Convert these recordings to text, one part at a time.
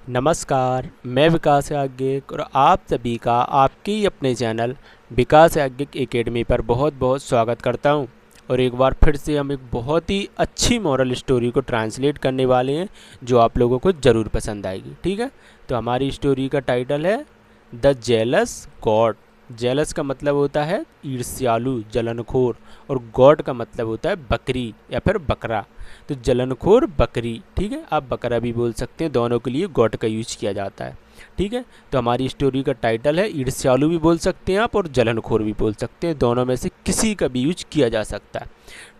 नमस्कार, मैं विकास याज्ञिक और आप सभी का आपके ही अपने चैनल विकास याज्ञिक एकेडमी पर बहुत बहुत स्वागत करता हूं। और एक बार फिर से हम एक बहुत ही अच्छी मॉरल स्टोरी को ट्रांसलेट करने वाले हैं जो आप लोगों को ज़रूर पसंद आएगी। ठीक है, तो हमारी स्टोरी का टाइटल है द जेलस गॉड। जेलस का मतलब होता है ईर्ष्यालु, जलनखोर, और गॉड का मतलब होता है बकरी या फिर बकरा। तो जलनखोर बकरी, ठीक है, आप बकरा भी बोल सकते हैं, दोनों के लिए गॉड का यूज किया जाता है। ठीक है, तो हमारी स्टोरी का टाइटल है ईर्ष्यालु भी बोल सकते हैं आप और जलनखोर भी बोल सकते हैं, दोनों में से किसी का भी यूज किया जा सकता है।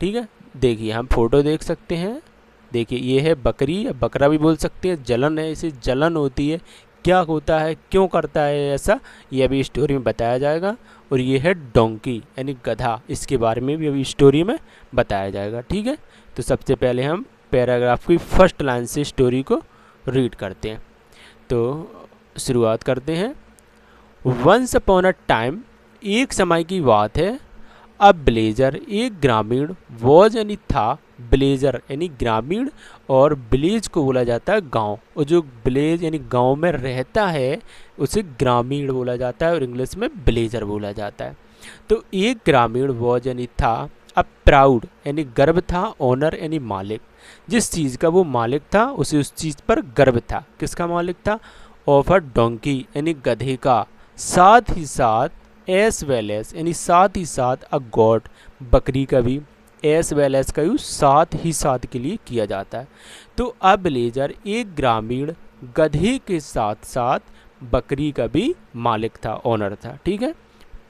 ठीक है, देखिए हम फोटो देख सकते हैं। देखिए ये है बकरी या बकरा भी बोल सकते हैं। जलन है, इसे जलन होती है, क्या होता है, क्यों करता है ऐसा, ये अभी स्टोरी में बताया जाएगा। और ये है डोंकी यानी गधा, इसके बारे में भी अभी स्टोरी में बताया जाएगा। ठीक है, तो सबसे पहले हम पैराग्राफ की फर्स्ट लाइन से स्टोरी को रीड करते हैं। तो शुरुआत करते हैं। वंस अपॉन अ टाइम, एक समय की बात है। अब ब्लेजर, एक ग्रामीण, वॉज यानी था, ब्लेजर यानी ग्रामीण, और विलेज को बोला जाता है गांव, और जो विलेज यानी गांव में रहता है उसे ग्रामीण बोला जाता है और इंग्लिश में ब्लेजर बोला जाता है। तो एक ग्रामीण वॉज यानी था, अब प्राउड यानी गर्व था, ओनर यानी मालिक, जिस चीज़ का वो मालिक था उसे उस चीज़ पर गर्व था। किसका मालिक था? ऑफ अ डोंकी यानी गधे का, साथ ही साथ एस वेल एस यानी साथ ही साथ अ गॉड, बकरी का भी एस वेल एस का यूज साथ ही साथ के लिए किया जाता है। तो अब ब्लेजर एक ग्रामीण गधे के साथ साथ बकरी का भी मालिक था, ओनर था। ठीक है,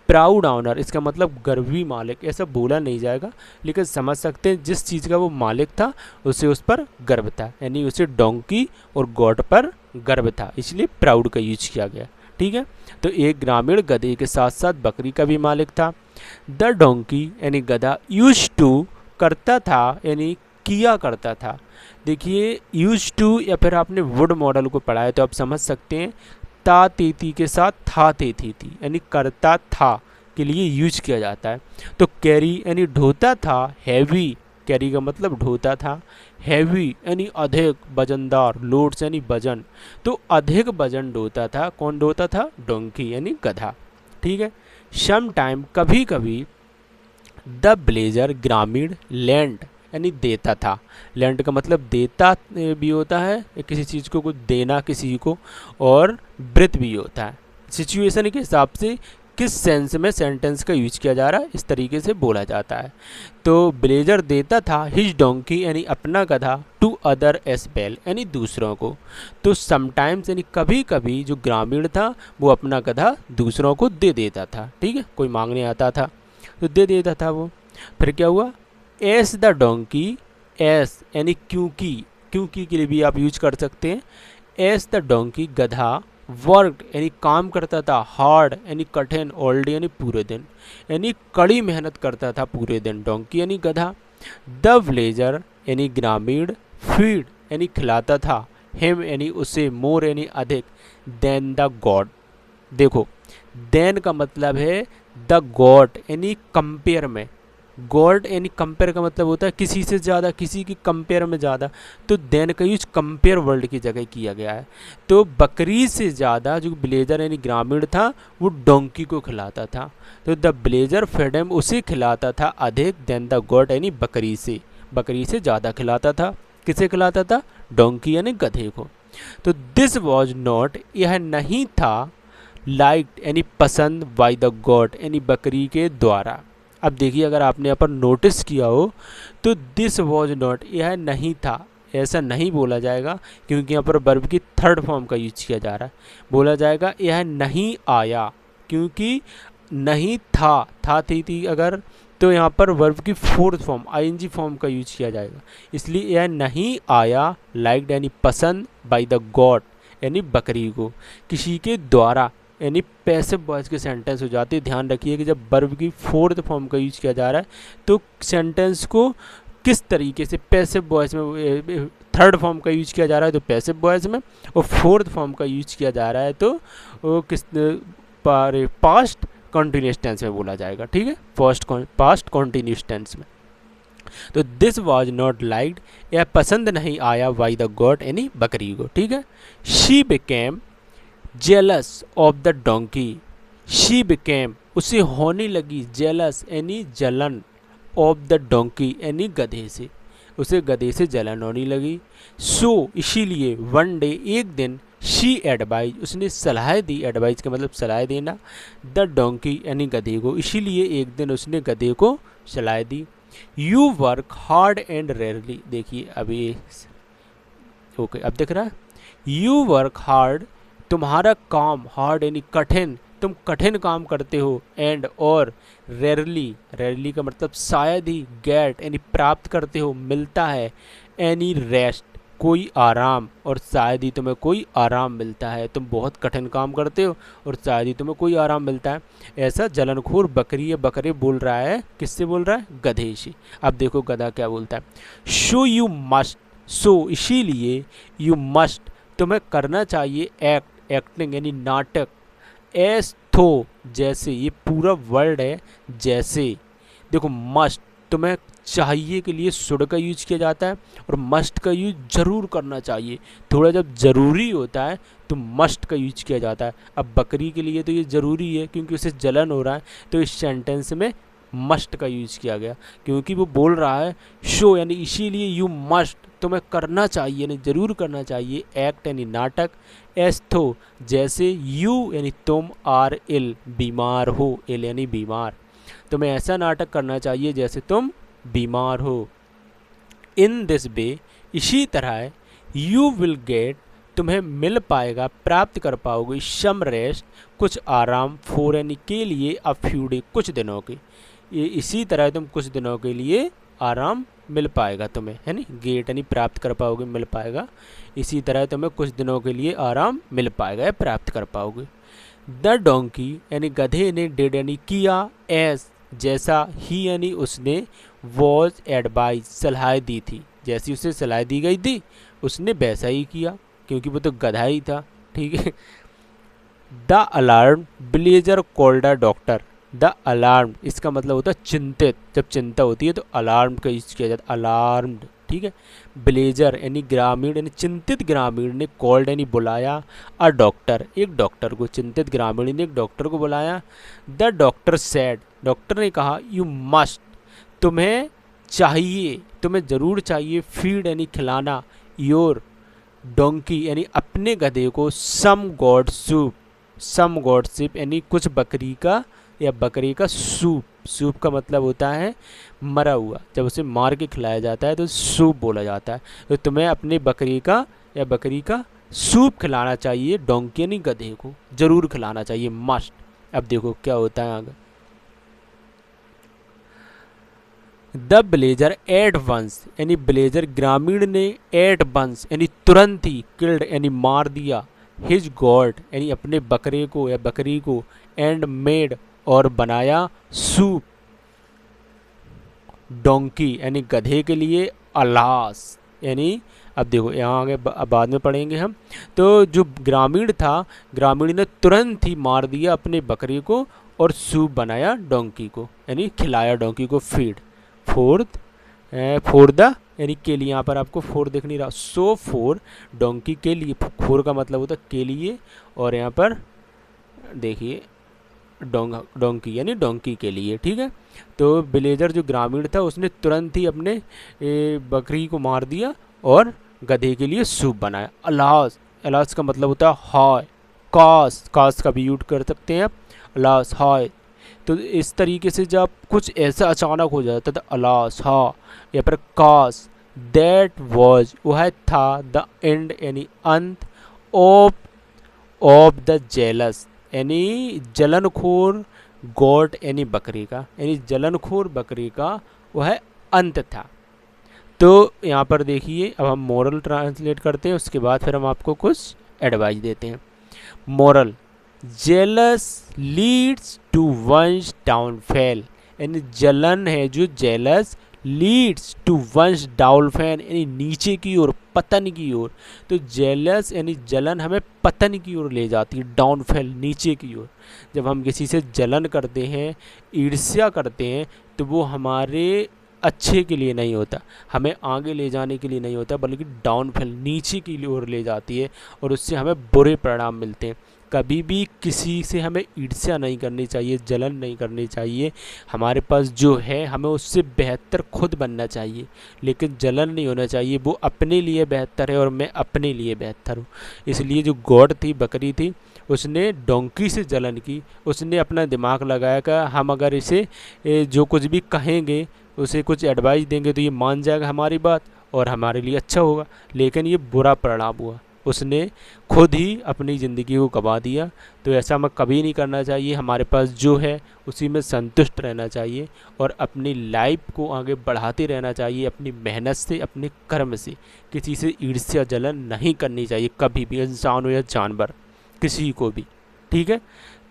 प्राउड ऑनर, इसका मतलब गर्वी मालिक, ऐसा बोला नहीं जाएगा लेकिन समझ सकते हैं जिस चीज़ का वो मालिक था उसे उस पर गर्व था, यानी उसे डोंकी और गॉड पर गर्व था, इसलिए प्राउड का यूज किया गया। ठीक है, तो एक ग्रामीण गधे के साथ साथ बकरी का भी मालिक था। द डोंकी यानी गधा यूज टू करता था यानी किया करता था। देखिए यूज टू या फिर आपने वुड मॉडल को पढ़ा है तो आप समझ सकते हैं ता तेती के साथ था तेती थी यानी करता था के लिए यूज किया जाता है। तो कैरी यानी ढोता था, हैवी, कैरी का मतलब ढोता था, हैवी यानी अधिक, वजनदार, लोड्स यानी वजन, तो अधिक वजन ढोता था। कौन ढोता था? डोंकी यानी गधा। ठीक है, सम टाइम, कभी कभी, द ब्लेजर ग्रामीण लैंड यानी देता था। लैंड का मतलब देता भी होता है, किसी चीज़ को कुछ देना किसी को, और ब्रिथ भी होता है। सिचुएशन के हिसाब से किस सेंस में सेंटेंस का यूज किया जा रहा है इस तरीके से बोला जाता है। तो ब्लेजर देता था हिज डोंकी यानी अपना गधा, टू अदर एस वेल यानी दूसरों को। तो समटाइम्स यानी कभी कभी जो ग्रामीण था वो अपना गधा दूसरों को दे देता था। ठीक है, कोई मांगने आता था तो दे देता था वो। फिर क्या हुआ? एस द डोंकी, एस यानी क्योंकि, क्योंकि के लिए भी आप यूज कर सकते हैं। एस द डोंकी गधा, वर्क यानी काम करता था, हार्ड यानी कठिन, ऑल डे यानी पूरे दिन, यानी कड़ी मेहनत करता था पूरे दिन, डोंकी यानी गधा। द विलेजर यानी ग्रामीण, फीड यानी खिलाता था, हिम यानी उसे, मोर यानी अधिक, देन द गॉड। देखो देन का मतलब है द गॉड यानी कंपेयर में, गॉड यानी कंपेयर का मतलब होता है किसी से ज़्यादा, किसी की कंपेयर में ज़्यादा, तो देन का यूज कंपेयर वर्ल्ड की जगह किया गया है। तो बकरी से ज़्यादा जो ब्लेजर यानी ग्रामीण था वो डोंकी को खिलाता था, तो द ब्लेजर फेडम उसे खिलाता था अधिक, देन द गॉड यानी बकरी से ज़्यादा खिलाता था। किसे खिलाता था? डोंकी यानी गधे को। तो दिस वॉज नॉट, यह नहीं था, लाइक्ड यानी पसंद, बाय द गॉड यानी बकरी के द्वारा। अब देखिए अगर आपने यहाँ पर नोटिस किया हो तो दिस वॉज नॉट, यह नहीं था, ऐसा नहीं बोला जाएगा क्योंकि यहाँ पर वर्ब की थर्ड फॉर्म का यूज किया जा रहा है। बोला जाएगा यह नहीं आया, क्योंकि नहीं था थी अगर, तो यहाँ पर वर्ब की फोर्थ फॉर्म आईएनजी फॉर्म का यूज किया जाएगा, इसलिए यह नहीं आया, लाइक्ड यानी पसंद, बाय द गॉड यानी बकरी को, किसी के द्वारा यानी पैसिव वॉइस के सेंटेंस हो जाते हैं। ध्यान रखिए कि जब वर्ब की फोर्थ फॉर्म का यूज किया जा रहा है तो सेंटेंस को किस तरीके से, पैसिव वॉइस में थर्ड फॉर्म का यूज किया जा रहा है तो पैसिव वॉइस में, और फोर्थ फॉर्म का यूज किया जा रहा है तो किस पास्ट कॉन्टिन्यूस टेंस में बोला जाएगा। ठीक है, पास्ट कॉन्टिन्यूस टेंस में। तो दिस वॉज नॉट लाइक्ड, यह पसंद नहीं आया बाई द गॉड यानी बकरी को, ठीक है। She became jealous of the donkey, she became उसे होने लगी जेलस यानी जलन, ऑफ द डोंकी यानी गधे से, उसे गधे से जलन होने लगी। सो इसीलिए वन डे एक दिन, शी एडवाइज उसने सलाह दी, एडवाइज का मतलब सलाह देना, द डोंकी यानी गधे को, इसीलिए एक दिन उसने गधे को सलाह दी। You work hard and rarely, देखिए अभी ओके अब दिख रहा है, यू वर्क हार्ड तुम्हारा काम, हार्ड यानी कठिन, तुम कठिन काम करते हो, एंड और रेयरली, रेयरली का मतलब शायद ही, गेट यानी प्राप्त करते हो, मिलता है, एनी रेस्ट कोई आराम, और शायद ही तुम्हें कोई आराम मिलता है, तुम बहुत कठिन काम करते हो और शायद ही तुम्हें कोई आराम मिलता है। ऐसा जलनखोर बकरी या बकरे बोल रहा है, किससे बोल रहा है, गधे से। अब देखो गधा क्या बोलता है, शो यू मस्ट, सो इसीलिए, यू मस्ट तुम्हें करना चाहिए, एक्ट एक्टिंग यानी नाटक, एस थो जैसे, ये पूरा वर्ड है जैसे, देखो मस्ट तुम्हें चाहिए के लिए शुड का यूज किया जाता है और मस्ट का यूज जरूर करना चाहिए, थोड़ा जब ज़रूरी होता है तो मस्ट का यूज किया जाता है। अब बकरी के लिए तो ये ज़रूरी है क्योंकि उसे जलन हो रहा है, तो इस सेंटेंस में मस्ट का यूज किया गया क्योंकि वो बोल रहा है शो यानी इसीलिए, यू मस्ट तुम्हें करना चाहिए यानी जरूर करना चाहिए, एक्ट यानी नाटक, एस्थो जैसे, यू यानी तुम, आर इल बीमार हो, इल यानी बीमार, तुम्हें ऐसा नाटक करना चाहिए जैसे तुम बीमार हो। इन दिस वे इसी तरह, यू विल गेट तुम्हें मिल पाएगा, प्राप्त कर पाओगे, सम रेस्ट कुछ आराम, फॉर यानी के लिए, अ फ्यू डे कुछ दिनों के, ये इसी तरह तुम कुछ दिनों के लिए आराम मिल पाएगा तुम्हें, है नी, गेट यानी प्राप्त कर पाओगे, मिल पाएगा, इसी तरह तुम्हें कुछ दिनों के लिए आराम मिल पाएगा या प्राप्त कर पाओगे। द डोंकी यानी गधे ने, डिड यानी किया, एस जैसा, ही यानी उसने, वॉज एडवाइज सलाह दी थी, जैसी उसे सलाह दी गई थी उसने वैसा ही किया क्योंकि वो तो गधा ही था, ठीक है। The alarm blazer called a doctor, the alarm इसका मतलब होता है चिंतित, जब चिंता होती है तो अलार्म का यूज किया जाता है, अलार्म्ड, ठीक है। ब्लेजर यानी ग्रामीण यानी चिंतित ग्रामीण ने, कॉल्ड यानी बुलाया, अ डॉक्टर एक डॉक्टर को, चिंतित ग्रामीण ने एक डॉक्टर को बुलाया। द डॉक्टर सेड डॉक्टर ने कहा, यू मस्ट तुम्हें चाहिए, तुम्हें ज़रूर चाहिए, फीड यानी खिलाना, योर डोंकी यानी अपने गधे को, some goat soup, some goat soup यानी कुछ बकरी का या बकरी का सूप, सूप का मतलब होता है मरा हुआ, जब उसे मार के खिलाया जाता है तो सूप बोला जाता है। तो तुम्हें अपनी बकरी का या बकरी का सूप खिलाना चाहिए, डोंकी यानी गधे को ज़रूर खिलाना चाहिए, मस्ट। अब देखो क्या होता है आगे, द ब्लेजर एट वंस यानी ब्लेजर ग्रामीण ने, एट वंस यानी तुरंत ही, किल्ड यानी मार दिया, हिज गॉड यानी अपने बकरे को या बकरी को, एंड मेड और बनाया, सूप डोंकी यानी गधे के लिए, अलास यानी, अब देखो यहाँ आगे बाद में पढ़ेंगे हम, तो जो ग्रामीण था, ग्रामीण ने तुरंत ही मार दिया अपने बकरे को और सूप बनाया डोंकी को यानी खिलाया डोंकी को, फीड, फोर्थ फोर द यानी के लिए, यहाँ पर आपको फोर दिख नहीं रहा, सो फोर डोंकी के लिए, फोर का मतलब होता है के लिए, और यहाँ पर देखिए डोंकी यानी डोंकी के लिए, ठीक है। तो विलेजर जो ग्रामीण था उसने तुरंत ही अपने बकरी को मार दिया और गधे के लिए सूप बनाया। अलास, अलास का मतलब होता है हाय, कास, कास का भी यूज कर सकते हैं आप, अलास हाय। तो इस तरीके से जब कुछ ऐसा अचानक हो जाता था, अलास हा, या पर कास, दैट वॉज वह था, द एंड यानी अंत, ऑफ द जेलस यानी जलनखोर, गॉट यानी बकरी का, यानी जलनखोर बकरी का वह अंत था। तो यहाँ पर देखिए अब हम मोरल ट्रांसलेट करते हैं, उसके बाद फिर हम आपको कुछ एडवाइस देते हैं। Moral, jealous leads to one's downfall यानी जलन है जो jealous, leads to one's downfall यानी नीचे की ओर, पतन की ओर। तो जेलस यानी जलन हमें पतन की ओर ले जाती है, डाउनफॉल नीचे की ओर। जब हम किसी से जलन करते हैं, ईर्ष्या करते हैं, तो वो हमारे अच्छे के लिए नहीं होता, हमें आगे ले जाने के लिए नहीं होता, बल्कि डाउनफॉल नीचे की ओर ले जाती है और उससे हमें बुरे परिणाम मिलते हैं। कभी भी किसी से हमें ईर्ष्या नहीं करनी चाहिए, जलन नहीं करनी चाहिए। हमारे पास जो है हमें उससे बेहतर खुद बनना चाहिए, लेकिन जलन नहीं होना चाहिए। वो अपने लिए बेहतर है और मैं अपने लिए बेहतर हूँ। इसलिए जो गॉड थी, बकरी थी, उसने डोंकी से जलन की। उसने अपना दिमाग लगाया कि हम अगर इसे जो कुछ भी कहेंगे, उसे कुछ एडवाइस देंगे तो ये मान जाएगा हमारी बात और हमारे लिए अच्छा होगा, लेकिन ये बुरा परिणाम हुआ। उसने खुद ही अपनी ज़िंदगी को गंवा दिया। तो ऐसा हमें कभी नहीं करना चाहिए। हमारे पास जो है उसी में संतुष्ट रहना चाहिए और अपनी लाइफ को आगे बढ़ाते रहना चाहिए, अपनी मेहनत से, अपने कर्म से। किसी से ईर्ष्या जलन नहीं करनी चाहिए कभी भी, इंसान हो या जानवर, किसी को भी। ठीक है,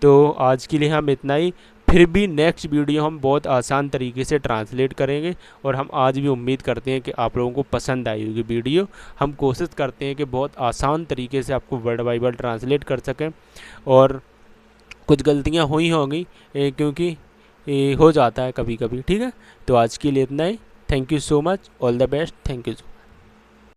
तो आज के लिए हम इतना ही। फिर भी नेक्स्ट वीडियो हम बहुत आसान तरीके से ट्रांसलेट करेंगे और हम आज भी उम्मीद करते हैं कि आप लोगों को पसंद आई होगी वीडियो। हम कोशिश करते हैं कि बहुत आसान तरीके से आपको वर्ड बाय वर्ड ट्रांसलेट कर सकें, और कुछ गलतियां हुई होंगी क्योंकि हो जाता है कभी कभी। ठीक है, तो आज के लिए इतना ही। Thank you so much, all the best, thank you.